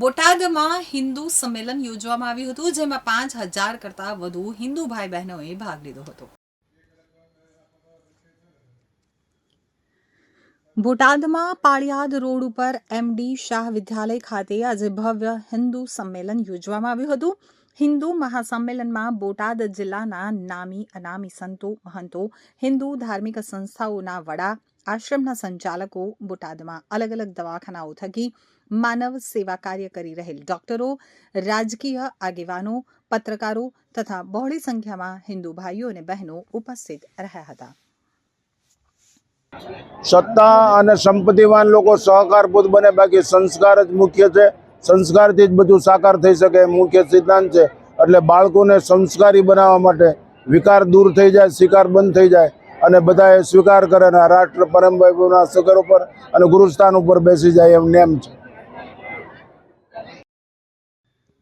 બોટાદમાં હિન્દુ સંમેલન યોજવામાં આવ્યું હતું, જેમાં 5000 કરતાં વધુ હિન્દુ ભાઈ બહેનોએ ભાગ લીધો હતો. બોટાદમાં પાળિયાદ રોડ ઉપર એમડી શાહ વિદ્યાલય ખાતે આજે ભવ્ય હિન્દુ સંમેલન યોજવામાં આવ્યું હતું. હિન્દુ મહાસંમેલનમાં બોટાદ જિલ્લાના નામી અનામી સંતો, મહંતો, હિન્દુ ધાર્મિક સંસ્થાઓના વડા, આશ્રમના સંચાલકો, બોટાદમાં અલગ અલગ દવાખાનાઓ થકી માનવ સેવા કાર્ય કરી રહેલ ડોક્ટરો, રાજકીય આગેવાનો, પત્રકારો તથા બહોળી સંખ્યામાં હિન્દુ ભાઈઓ અને બહેનો ઉપસ્થિત રહ્યા હતા. સત્તા અને સંપત્તિવાન લોકો સહકારભૂત બને, બાકી સંસ્કાર જ મુખ્ય છે. સંસ્કારથી જ બધું સાકાર થઈ શકે મુખ્ય સિદ્ધાંત છે. એટલે બાળકોને સંસ્કારી બનાવવા માટે વિકાર દૂર થઈ જાય, શિકાર બંધ થઈ જાય અને બધાએ સ્વીકાર કરે અને રાષ્ટ્ર પરંપરાના શિખર ઉપર અને ગુરુસ્થાન ઉપર બેસી જાય એમ નેમ છે.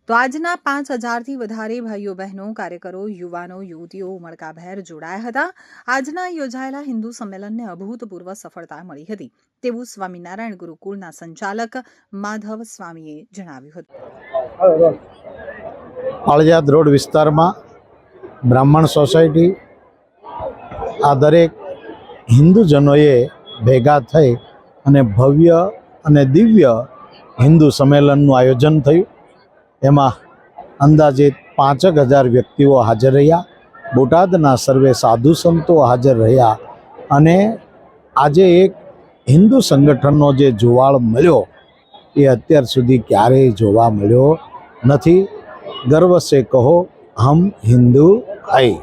તો આજના 5000થી વધારે ભાઈઓ બહેનો, કાર્યકરો, યુવાનો, યુવતીઓ ઉમળકાભેર જોડાયા હતા. આજના યોજાયેલા હિન્દુ સંમેલનને અભૂતપૂર્વ સફળતા મળી હતી તેવું સ્વામિનારાયણ ગુરુકુળના સંચાલક માધવ સ્વામીએ જણાવ્યું હતું. પાળિયાદ રોડ વિસ્તારમાં બ્રાહ્મણ સોસાયટી આ દરેક હિન્દુજનોએ ભેગા થઈ અને ભવ્ય અને દિવ્ય હિન્દુ સંમેલનનું આયોજન થયું. એમાં અંદાજિત 5000 વ્યક્તિઓ હાજર રહ્યા. બોટાદના સર્વે સાધુ સંતો હાજર રહ્યા અને આજે એક હિન્દુ સંગઠનનો જે જુવાળ મળ્યો એ અત્યાર સુધી ક્યારેય જોવા મળ્યો નથી. गर्व से कहो हम हिंदू हैं.